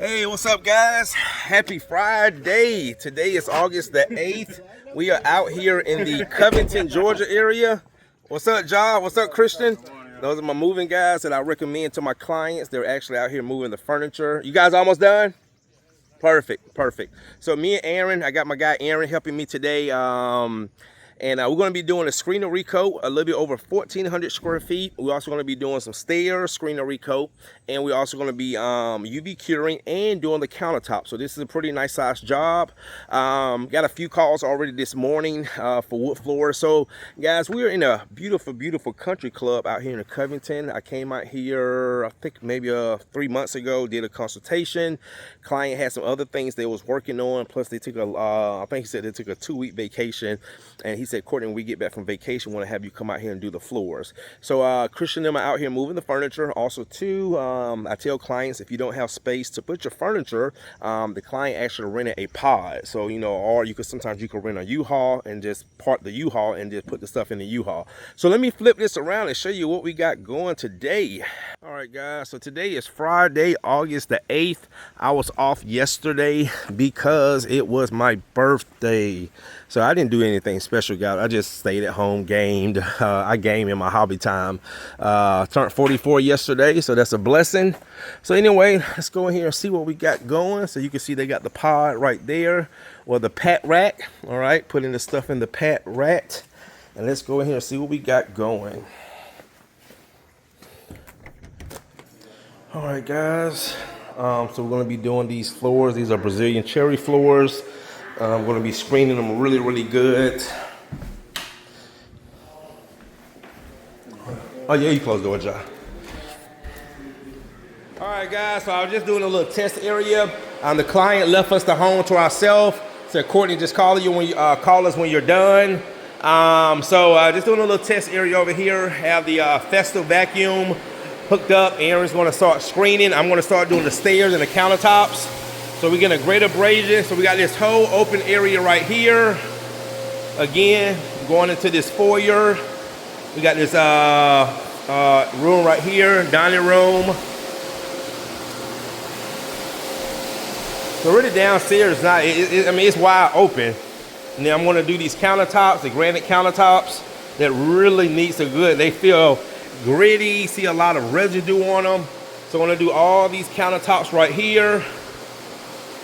Hey, what's up, guys? Happy Friday. Today is August the 8th. We are out here in the Covington, Georgia area. What's up, John? What's up, Christian? Those are my moving guys that I recommend to my clients. They're actually out here moving the furniture. You guys almost done? Perfect, perfect. So me and Aaron, I got my guy Aaron helping me today. And we're going to be doing a screen and recoat, a little bit over 1,400 square feet. We're also going to be doing some stairs, screen and recoat, and we're also going to be UV curing and doing the countertop. So this is a pretty nice size job. Got a few calls already this morning for wood floors. So guys, we're in a beautiful, beautiful country club out here in Covington. I came out here, I think maybe 3 months ago, did a consultation. Client had some other things they was working on. Plus they took I think he said they took a 2-week vacation. And he said, Courtney, when we get back from vacation, want to have you come out here and do the floors. So Christian and I are out here moving the furniture. Also, too, I tell clients if you don't have space to put your furniture, the client actually rented a pod. So, you know, or you could sometimes you could rent a U-Haul and just park the U-Haul and just put the stuff in the U-Haul. So let me flip this around and show you what we got going today. All right, guys. So today is Friday, August the 8th. I was off yesterday because it was my birthday. So I didn't do anything special, guys. I just stayed at home, gamed. I game in my hobby time. Turned 44 yesterday, so that's a blessing. So anyway, let's go in here and see what we got going. So you can see they got the pod right there, or the pat rack. All right, putting the stuff in the pat rack. And let's go in here and see what we got going. All right, guys. So we're going to be doing these floors. These are Brazilian cherry floors. I'm going to be screening them really, really good. Oh, yeah, you close the door, John. All right, guys, so I was just doing a little test area. The client left us the home to ourselves. Said, Courtney, just call us when you're done. Just doing a little test area over here. Have the Festo vacuum hooked up. Aaron's going to start screening. I'm going to start doing the stairs and the countertops. So we get a great abrasion. So we got this whole open area right here. Again, going into this foyer. We got this room right here, dining room. So really downstairs is not, I mean, it's wide open. And then I'm gonna do these countertops, the granite countertops that really needs to good. They feel gritty, see a lot of residue on them. So I'm gonna do all these countertops right here.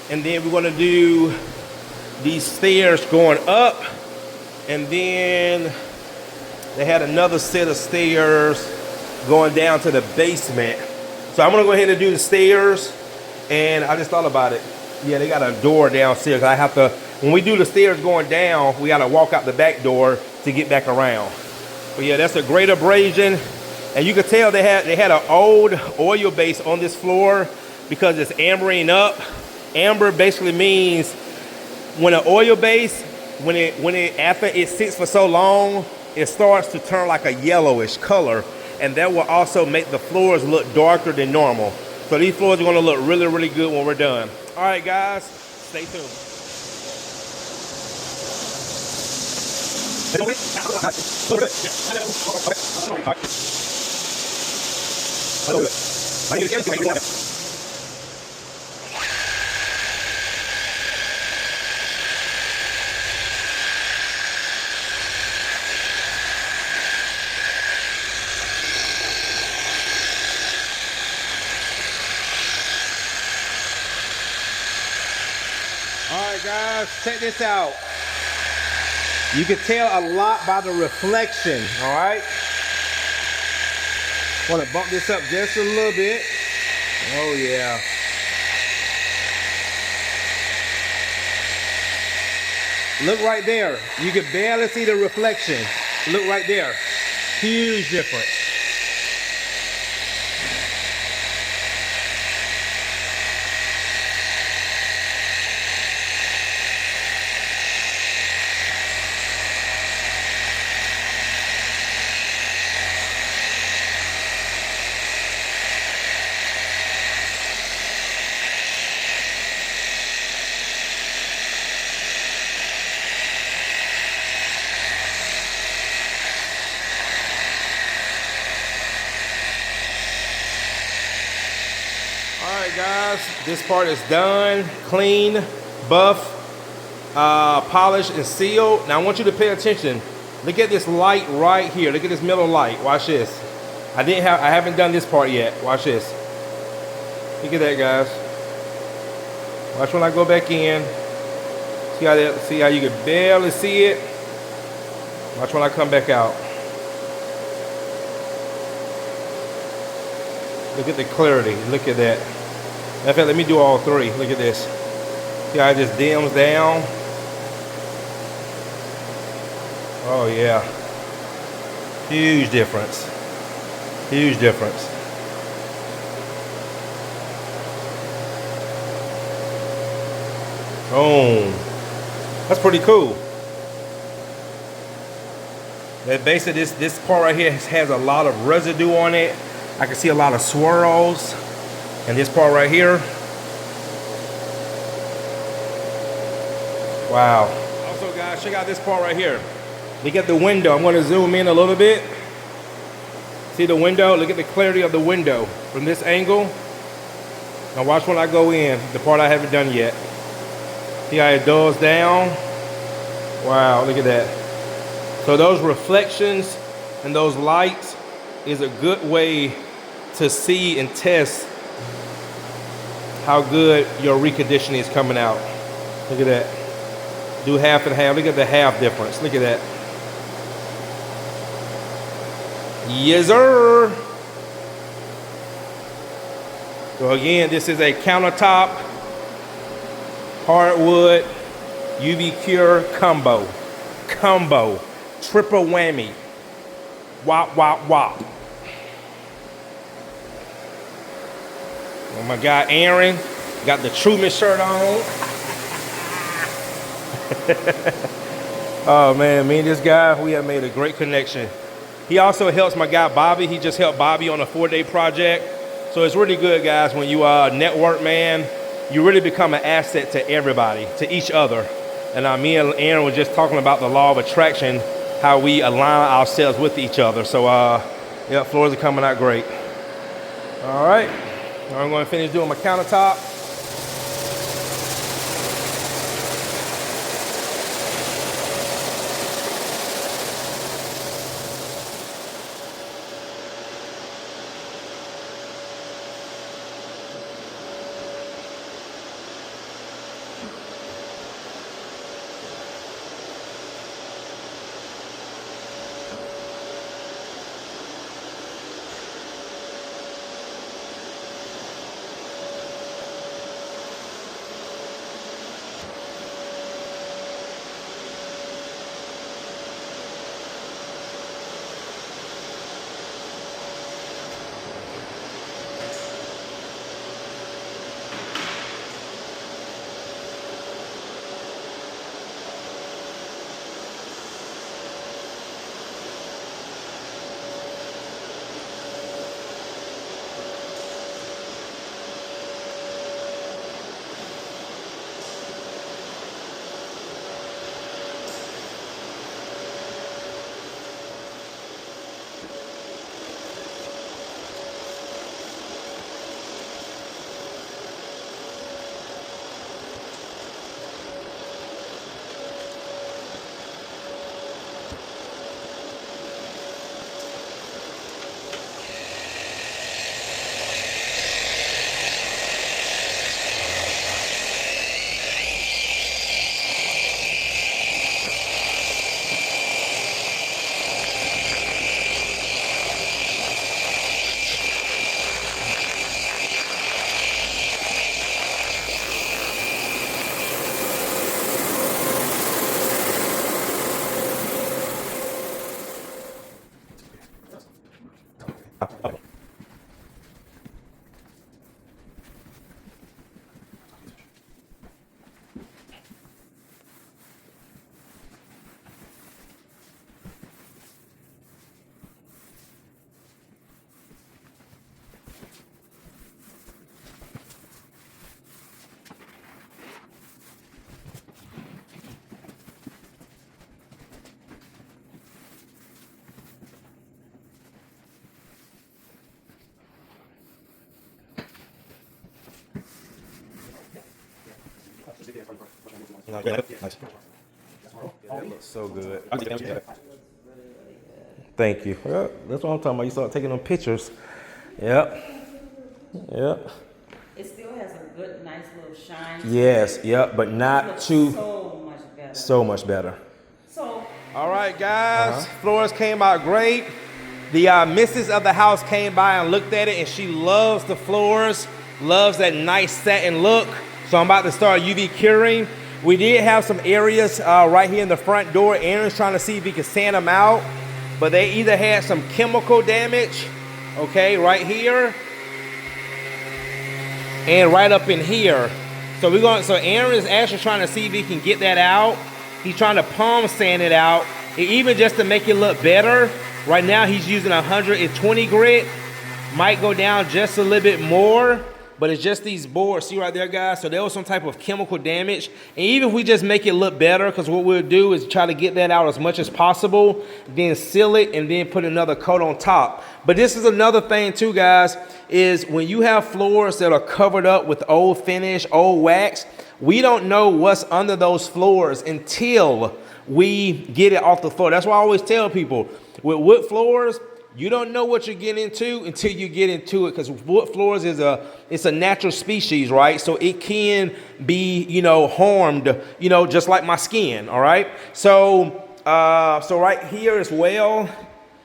And then we're gonna do these stairs going up. And then they had another set of stairs going down to the basement. So I'm gonna go ahead and do the stairs. And I just thought about it. Yeah, they got a door downstairs. I have to, when we do the stairs going down, we gotta walk out the back door to get back around. But yeah, that's a great abrasion. And you can tell they had an old oil base on this floor because it's ambering up. Amber basically means when an oil base, after it sits for so long, it starts to turn like a yellowish color, and that will also make the floors look darker than normal. So these floors are gonna look really, really good when we're done. All right, guys, stay tuned. All right, guys, check this out. You can tell a lot by the reflection, all right? Want to bump this up just a little bit. Oh, yeah. Look right there. You can barely see the reflection. Look right there. Huge difference. Guys, this part is done, clean, buff, polished and sealed. Now I want you to pay attention. Look at this light right here. Look at this middle light. Watch this. I haven't done this part yet. Watch this. Look at that, guys. Watch when I go back in. See how you can barely see it. Watch when I come back out. Look at the clarity. Look at that. In fact, let me do all three. Look at this. See how it just dims down? Oh yeah. Huge difference. Huge difference. Boom. That's pretty cool. That basically this part right here has a lot of residue on it. I can see a lot of swirls. And this part right here. Wow. Also guys, check out this part right here. Look at the window. I'm going to zoom in a little bit. See the window? Look at the clarity of the window from this angle. Now watch when I go in, the part I haven't done yet. See how it dulls down? Wow, look at that. So those reflections and those lights is a good way to see and test how good your reconditioning is coming out. Look at that. Do half and half. Look at the half difference. Look at that. Yes, sir. So again, this is a countertop hardwood UV Cure combo. Triple whammy. Wop, wop, wop. Oh, my guy Aaron got the Truman shirt on. Oh man, me and this guy, we have made a great connection. He also helps my guy Bobby. He just helped Bobby on a 4-day project. So it's really good, guys, when you network, man, you really become an asset to everybody, to each other. And me and Aaron were just talking about the law of attraction, how we align ourselves with each other. So yeah, floors are coming out great. All right, now I'm going to finish doing my countertop. Nice. That looks so good. Thank you. Yep, that's what I'm talking about. You start taking them pictures. Yep. Yep. It still has a good, nice little shine. Yes. Yep. But not too. So much better. So much better. So. All right, guys. Floors came out great. The missus of the house came by and looked at it, and she loves the floors, loves that nice satin look. So I'm about to start UV curing. We did have some areas right here in the front door. Aaron's trying to see if he can sand them out, but they either had some chemical damage, okay, right here, and right up in here. So Aaron is actually trying to see if he can get that out. He's trying to palm sand it out, and even just to make it look better. Right now he's using 120 grit. Might go down just a little bit more, but it's just these boards. See right there, guys? So there was some type of chemical damage. And even if we just make it look better, because what we'll do is try to get that out as much as possible, then seal it, and then put another coat on top. But this is another thing too, guys, is when you have floors that are covered up with old finish, old wax, we don't know what's under those floors until we get it off the floor. That's why I always tell people, with wood floors, you don't know what you're getting into until you get into it, because wood floors it's a natural species, right? So it can be, harmed, just like my skin, all right? So right here as well,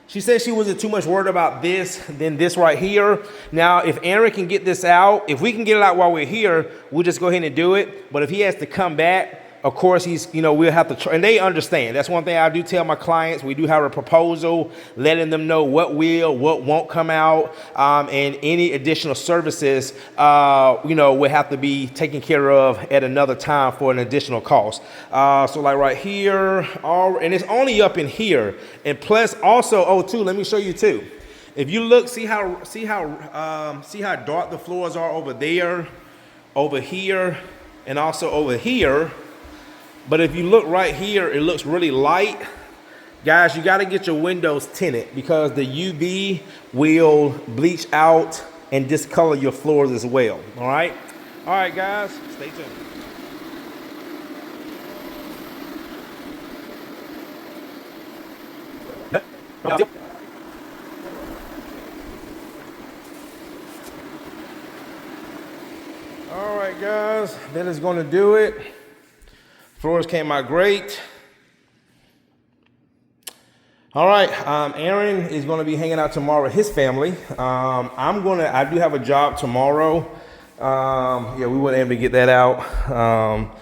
she said she wasn't too much worried about this than this right here. Now, if Aaron can get this out, if we can get it out while we're here, we'll just go ahead and do it. But if he has to come back, of course, we'll have to try, and they understand. That's one thing I do tell my clients. We do have a proposal, letting them know what won't come out, and any additional services, will have to be taken care of at another time for an additional cost. So like right here, and it's only up in here, and plus also, too, let me show you too. If you look, see how dark the floors are over there, over here, and also over here. But if you look right here, it looks really light. Guys, you got to get your windows tinted, because the UV will bleach out and discolor your floors as well. All right? All right, guys, stay tuned. All right, guys, that is going to do it. Floors came out great. All right, Aaron is going to be hanging out tomorrow with his family. I do have a job tomorrow. We weren't able to get that out.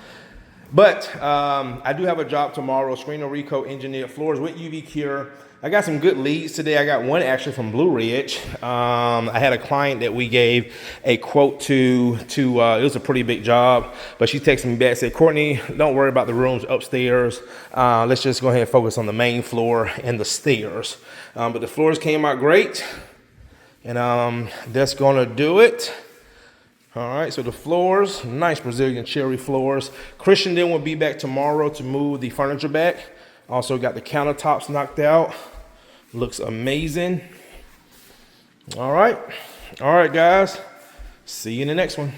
But I do have a job tomorrow, screen and recoat engineered floors with UV cure. I got some good leads today. I got one actually from Blue Ridge. I had a client that we gave a quote to it was a pretty big job, but she texted me back and said, Courtney, don't worry about the rooms upstairs. Let's just go ahead and focus on the main floor and the stairs. But the floors came out great, and that's gonna do it. All right, so the floors, nice Brazilian cherry floors. Christian then will be back tomorrow to move the furniture back. Also got the countertops knocked out. Looks amazing. All right, guys. See you in the next one.